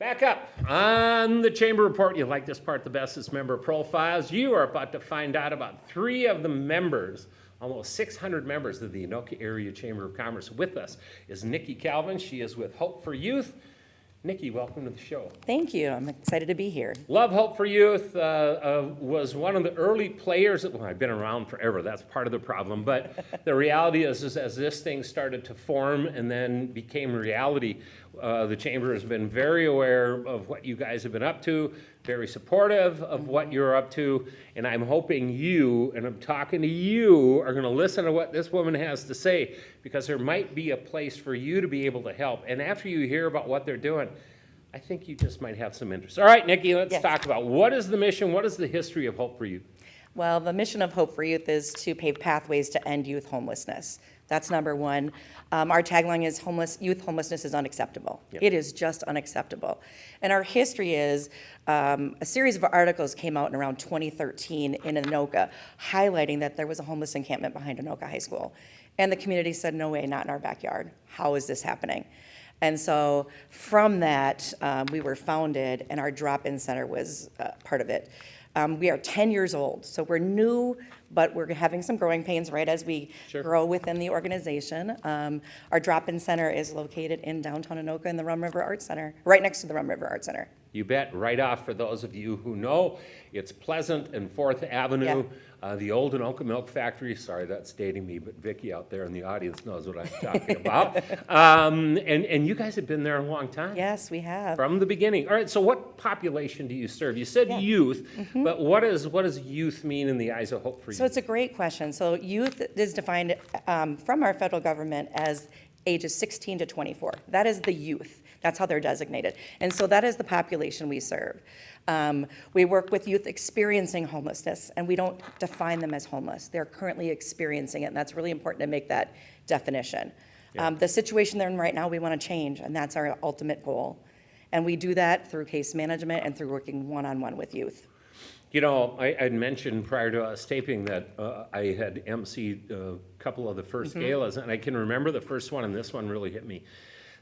Back up on the Chamber Report. You like this part the best, is member profiles. You are about to find out about 3 of the members, almost 600 members of the Anoka Area Chamber of Commerce. With us is Nikki Kalvin. She is with Hope for Youth. Nikki, welcome to the show. Thank you. I'm excited to be here. Love Hope for Youth was one of the early players. Well, I've been around forever. That's part of the problem. But the reality is as this thing started to form and then became reality, the Chamber has been very aware of what you guys have been up to, very supportive of what you're up to, and I'm hoping you, and I'm talking to you, are going to listen to what this woman has to say, because there might be a place for you to be able to help. And after you hear about what they're doing, I think you just might have some interest. All right, Nikki, let's talk about what is the mission, what is the history of Hope for Youth? Well, the mission of Hope for Youth is to pave pathways to end youth homelessness. That's number one. Our tagline is youth homelessness is unacceptable. Yep. It is just unacceptable. And our history is a series of articles came out in around 2013 in Anoka, highlighting that there was a homeless encampment behind Anoka High School. And the community said, no way, not in our backyard. How is this happening? And so from that, we were founded, and our drop-in center was part of it. We are 10 years old, so we're new, but we're having some growing pains, right, as we grow within the organization. Our drop-in center is located in downtown Anoka in the Rum River Arts Center, right next to the Rum River Arts Center. You bet. Right off, for those of you who know, it's Pleasant and 4th Avenue, the old Anoka Milk Factory. Sorry, that's dating me, but Vicki out there in the audience knows what I'm talking about. And you guys have been there a long time. Yes, we have. From the beginning. All right, so what population do you serve? You said youth, but what does youth mean in the eyes of Hope for Youth? So it's a great question. So youth is defined from our federal government as ages 16 to 24. That is the youth. That's how they're designated. And so that is the population we serve. We work with youth experiencing homelessness, and we don't define them as homeless. They're currently experiencing it, and that's really important to make that definition. The situation they're in right now, we want to change, and that's our ultimate goal. And we do that through case management and through working one-on-one with youth. You know, I had mentioned prior to us taping that I had emceed a couple of the first galas, and I can remember the first one, and this one really hit me.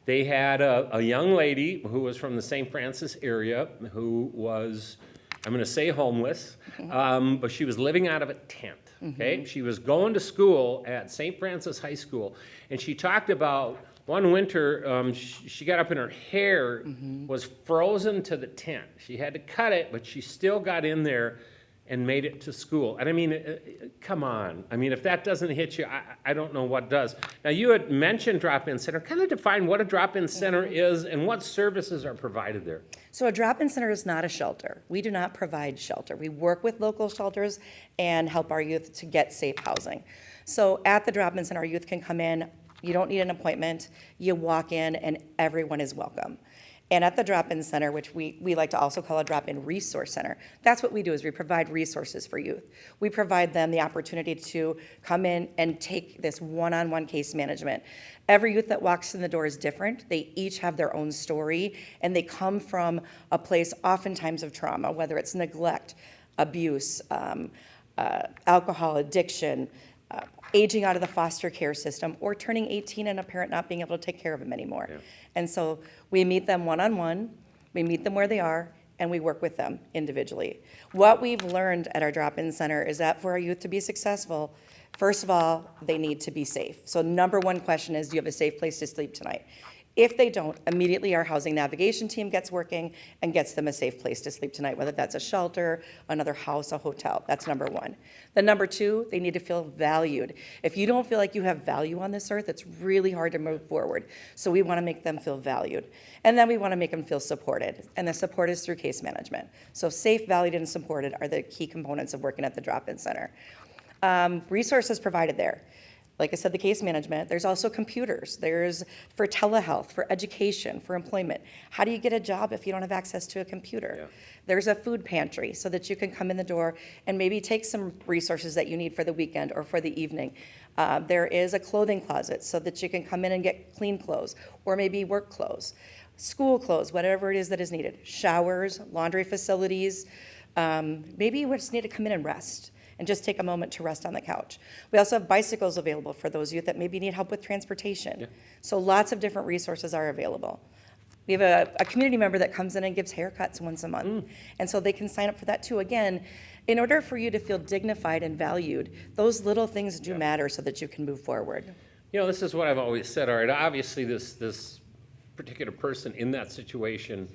They had a young lady who was from the St. Francis area who was, I'm going to say homeless, but she was living out of a tent. Okay, she was going to school at St. Francis High School, and she talked about one winter she got up and her hair was frozen to the tent. She had to cut it, but she still got in there and made it to school. And I mean, come on. I mean, if that doesn't hit you, I don't know what does. Now, you had mentioned drop-in center. Kind of define what a drop-in center is and what services are provided there. So a drop-in center is not a shelter. We do not provide shelter. We work with local shelters and help our youth to get safe housing. So at the drop-in center, our youth can come in. You don't need an appointment. You walk in, and everyone is welcome. And at the drop-in center, which we like to also call a drop-in resource center, that's what we do, is we provide resources for youth. We provide them the opportunity to come in and take this one-on-one case management. Every youth that walks in the door is different. They each have their own story, and they come from a place oftentimes of trauma, whether it's neglect, abuse, alcohol addiction, aging out of the foster care system, or turning 18 and a parent not being able to take care of them anymore. And so we meet them one-on-one, we meet them where they are, and we work with them individually. What we've learned at our drop-in center is that for our youth to be successful, first of all, they need to be safe. So number one question is, do you have a safe place to sleep tonight? If they don't, immediately our housing navigation team gets working and gets them a safe place to sleep tonight, whether that's a shelter, another house, a hotel. That's number one. Then number two, they need to feel valued. If you don't feel like you have value on this earth, it's really hard to move forward. So we want to make them feel valued. And then we want to make them feel supported. And the support is through case management. So safe, valued, and supported are the key components of working at the drop-in center. Resources provided there. Like I said, the case management, there's also computers. There's for telehealth, for education, for employment. How do you get a job if you don't have access to a computer? There's a food pantry so that you can come in the door and maybe take some resources that you need for the weekend or for the evening. There is a clothing closet so that you can come in and get clean clothes or maybe work clothes, school clothes, whatever it is that is needed. Showers, laundry facilities. Maybe you just need to come in and rest and just take a moment to rest on the couch. We also have bicycles available for those youth that maybe need help with transportation. So lots of different resources are available. We have a community member that comes in and gives haircuts once a month. And so they can sign up for that too. Again, in order for you to feel dignified and valued, those little things do matter so that you can move forward. You know, this is what I've always said, all right, obviously this particular person in that situation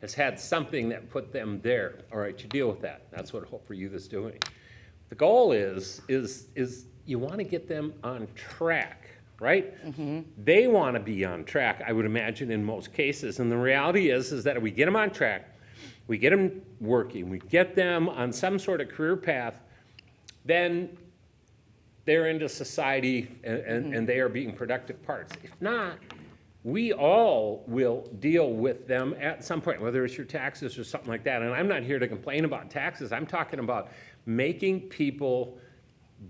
has had something that put them there. All right, you deal with that. That's what Hope for Youth is doing. The goal is you want to get them on track, right? They want to be on track, I would imagine, in most cases. And the reality is that if we get them on track, we get them working, we get them on some sort of career path, then they're into society and they are being productive parts. If not, we all will deal with them at some point, whether it's your taxes or something like that. And I'm not here to complain about taxes. I'm talking about making people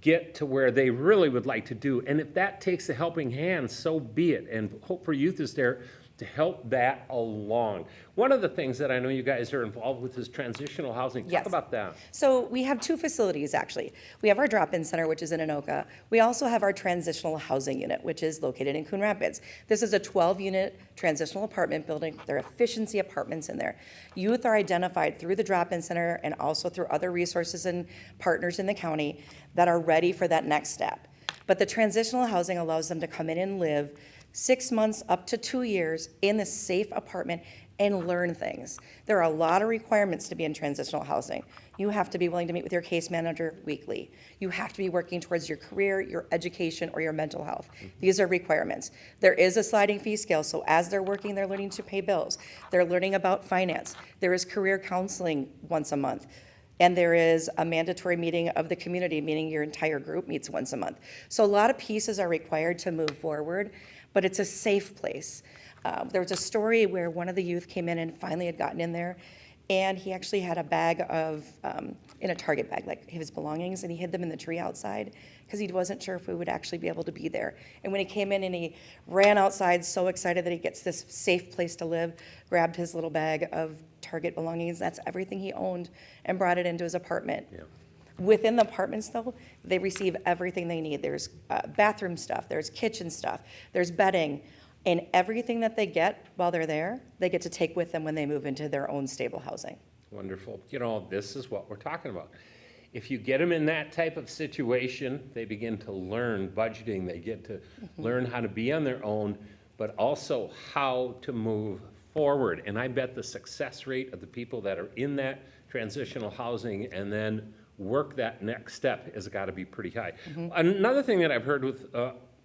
get to where they really would like to do. And if that takes a helping hand, so be it. And Hope for Youth is there to help that along. One of the things that I know you guys are involved with is transitional housing. Talk Yes. about that. So we have two facilities, actually. We have our drop-in center, which is in Anoka. We also have our transitional housing unit, which is located in Coon Rapids. This is a 12-unit transitional apartment building. There are efficiency apartments in there. Youth are identified through the drop-in center and also through other resources and partners in the county that are ready for that next step. But the transitional housing allows them to come in and live 6 months up to 2 years in this safe apartment and learn things. There are a lot of requirements to be in transitional housing. You have to be willing to meet with your case manager weekly. You have to be working towards your career, your education, or your mental health. These are requirements. There is a sliding fee scale, so as they're working, they're learning to pay bills. They're learning about finance. There is career counseling once a month. And there is a mandatory meeting of the community, meaning your entire group meets once a month. So a lot of pieces are required to move forward, but it's a safe place. There was a story where one of the youth came in and finally had gotten in there, and he actually had a bag of, in a Target bag, like his belongings, and he hid them in the tree outside because he wasn't sure if we would actually be able to be there. And when he came in and he ran outside so excited that he gets this safe place to live, grabbed his little bag of Target belongings, that's everything he owned, and brought it into his apartment. Yeah. Within the apartments, though, they receive everything they need. There's bathroom stuff, there's kitchen stuff, there's bedding, and everything that they get while they're there, they get to take with them when they move into their own stable housing. Wonderful. You know, this is what we're talking about. If you get them in that type of situation, they begin to learn budgeting, they get to learn how to be on their own, but also how to move forward. And I bet the success rate of the people that are in that transitional housing and then work that next step has got to be pretty high. Another thing that I've heard with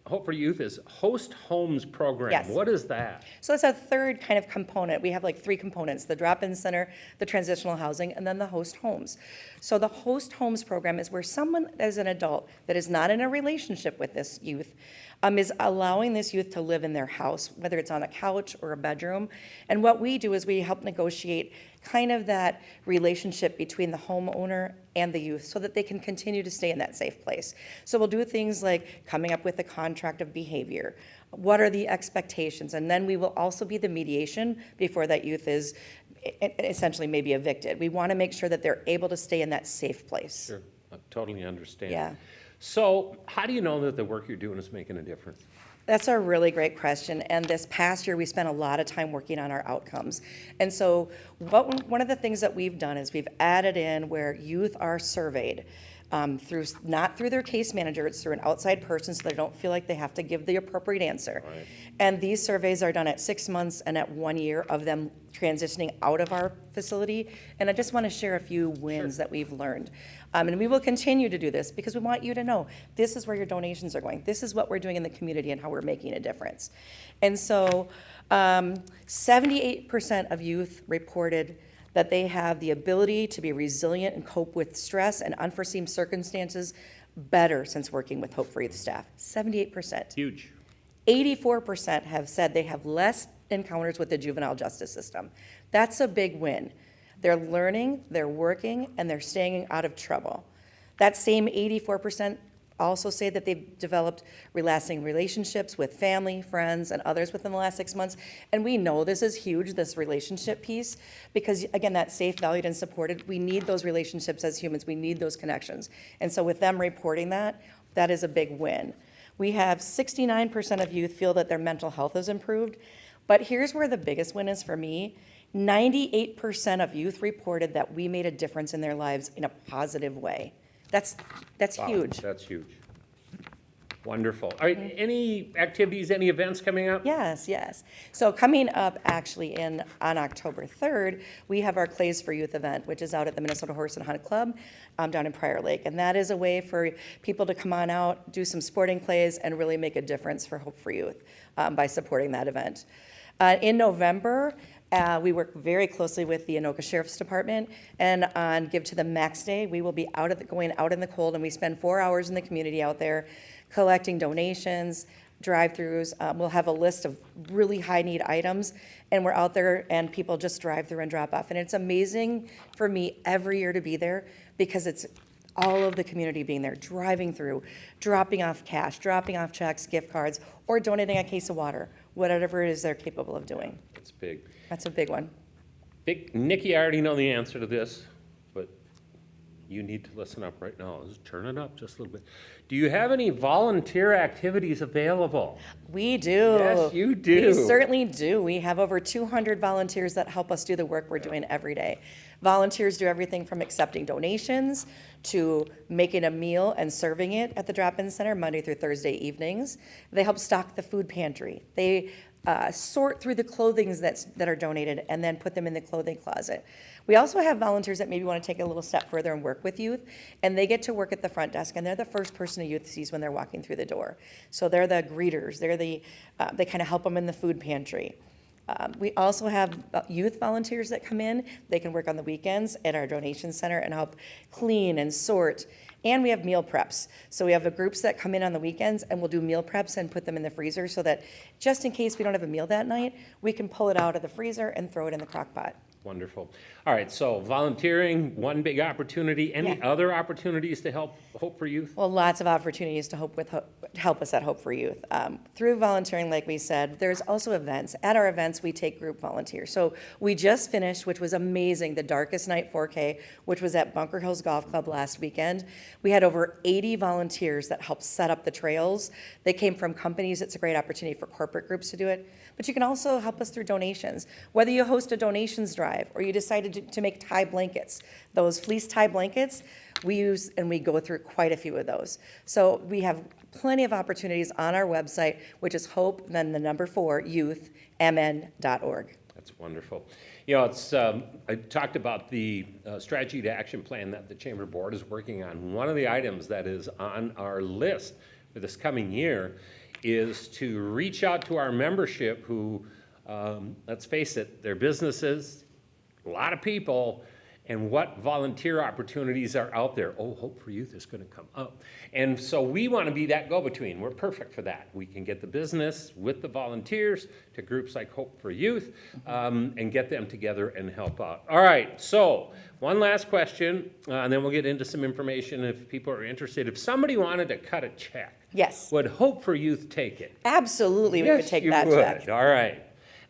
Hope for Youth is host homes program. Yes. What is that? So it's a third kind of component. We have like three components: the drop-in center, the transitional housing, and then the host homes. So the host homes program is where someone as an adult that is not in a relationship with this youth is allowing this youth to live in their house, whether it's on a couch or a bedroom. And what we do is we help negotiate kind of that relationship between the homeowner and the youth so that they can continue to stay in that safe place. So we'll do things like coming up with a contract of behavior. What are the expectations? And then we will also be the mediation before that youth is essentially maybe evicted. We want to make sure that they're able to stay in that safe place. Sure, I totally understand. Yeah. So how do you know that the work you're doing is making a difference? That's a really great question. And this past year, we spent a lot of time working on our outcomes. And so one of the things that we've done is we've added in where youth are surveyed not through their case manager, it's through an outside person so they don't feel like they have to give the appropriate answer. Right. And these surveys are done at 6 months and at 1 year of them transitioning out of our facility. And I just want to share a few wins that we've learned. And we will continue to do this because we want you to know this is where your donations are going. This is what we're doing in the community and how we're making a difference. And so 78% of youth reported that they have the ability to be resilient and cope with stress and unforeseen circumstances better since working with Hope for Youth staff. 78%. Huge. 84% have said they have less encounters with the juvenile justice system. That's a big win. They're learning, they're working, and they're staying out of trouble. That same 84% also say that they've developed lasting relationships with family, friends, and others within the last 6 months. And we know this is huge, this relationship piece, because again, that safe, valued, and supported, we need those relationships as humans. We need those connections. And so with them reporting that, that is a big win. We have 69% of youth feel that their mental health has improved, But here's where the biggest win is for me. 98% of youth reported that we made a difference in their lives in a positive way. That's Wow, huge. That's huge. Wonderful. All right, any activities, any events coming up? Yes, yes. So coming up actually on October 3rd, we have our Clays for Youth event, which is out at the Minnesota Horse and Hunt Club down in Prior Lake. And that is a way for people to come on out, do some sporting clays, and really make a difference for Hope for Youth by supporting that event. In November, we work very closely with the Anoka Sheriff's Department, and on Give to the Max Day, we will be going out in the cold, and we spend 4 hours in the community out there collecting donations, drive-throughs. We'll have a list of really high-need items, and we're out there, and people just drive through and drop off. And it's amazing for me every year to be there because it's all of the community being there, driving through, dropping off cash, dropping off checks, gift cards, or donating a case of water, whatever it is they're capable of doing. That's big. That's a big one. Nikki, I already know the answer to this, but you need to listen up right now. Just turn it up just a little bit. Do you have any volunteer activities available? We do. Yes, you do. We certainly do. We have over 200 volunteers that help us do the work we're doing every day. Volunteers do everything from accepting donations to making a meal and serving it at the drop-in center Monday through Thursday evenings. They help stock the food pantry. They sort through the clothing that are donated and then put them in the clothing closet. We also have volunteers that maybe want to take a little step further and work with youth, and they get to work at the front desk, and they're the first person a youth sees when they're walking through the door. So they're the greeters. They kind of help them in the food pantry. We also have youth volunteers that come in. They can work on the weekends at our donation center and help clean and sort. And we have meal preps. So we have groups that come in on the weekends and we'll do meal preps and put them in the freezer so that just in case we don't have a meal that night, we can pull it out of the freezer and throw it in the crock pot. Wonderful. All right, so volunteering, one big opportunity. Any other opportunities to help Hope for Youth? Well, lots of opportunities to help us at Hope for Youth. Through volunteering, like we said, there's also events. At our events, we take group volunteers. So we just finished, which was amazing, the Darkest Night 4K, which was at Bunker Hills Golf Club last weekend. We had over 80 volunteers that helped set up the trails. They came from companies. It's a great opportunity for corporate groups to do it. But you can also help us through donations. Whether you host a donations drive or you decided to make tie blankets, those fleece tie blankets, we use and we go through quite a few of those. So we have plenty of opportunities on our website, which is hope, then the number 4, youthmn.org. That's wonderful. You know, I talked about the strategy to action plan that the Chamber Board is working on. One of the items that is on our list for this coming year is to reach out to our membership who, let's face it, they're businesses, a lot of people, and what volunteer opportunities are out there. Oh, Hope for Youth is going to come up. And so we want to be that go-between. We're perfect for that. We can get the business with the volunteers to groups like Hope for Youth and get them together and help out. All right, so one last question, and then we'll get into some information if people are interested. If somebody wanted to cut a check, Yes, would Hope for Youth take it? absolutely, we would take that check. All right.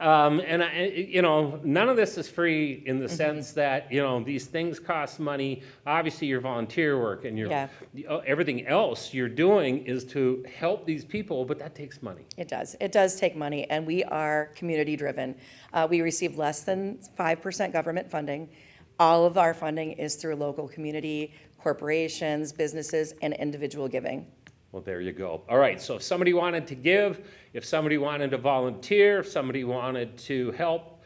And none of this is free in the sense that, these things cost money. Obviously, your volunteer work and everything else you're doing is to help these people, but that takes money. It does. It does take money, and we are community-driven. We receive less than 5% government funding. All of our funding is through local community, corporations, businesses, and individual giving. Well, there you go. All right, so if somebody wanted to give, if somebody wanted to volunteer, if somebody wanted to help,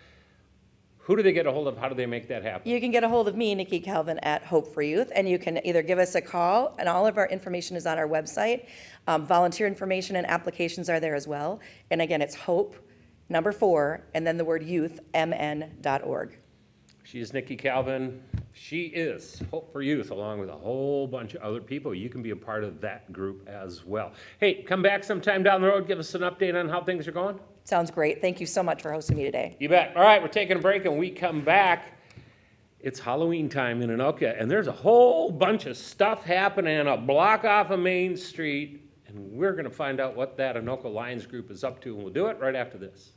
who do they get a hold of? How do they make that happen? You can get a hold of me, Nikki Kalvin, at Hope for Youth, and you can either give us a call, and all of our information is on our website. Volunteer information and applications are there as well. And again, it's hope, number 4, and then the word youth, mn.org. She is Nikki Kalvin. She is Hope for Youth, along with a whole bunch of other people. You can be a part of that group as well. Hey, come back sometime down the road. Give us an update on how things are going. Sounds great. Thank you so much for hosting me today. You bet. All right, we're taking a break, and we come back. It's Halloween time in Anoka, and there's a whole bunch of stuff happening a block off of Main Street, and we're going to find out what that Anoka Lions group is up to, and we'll do it right after this.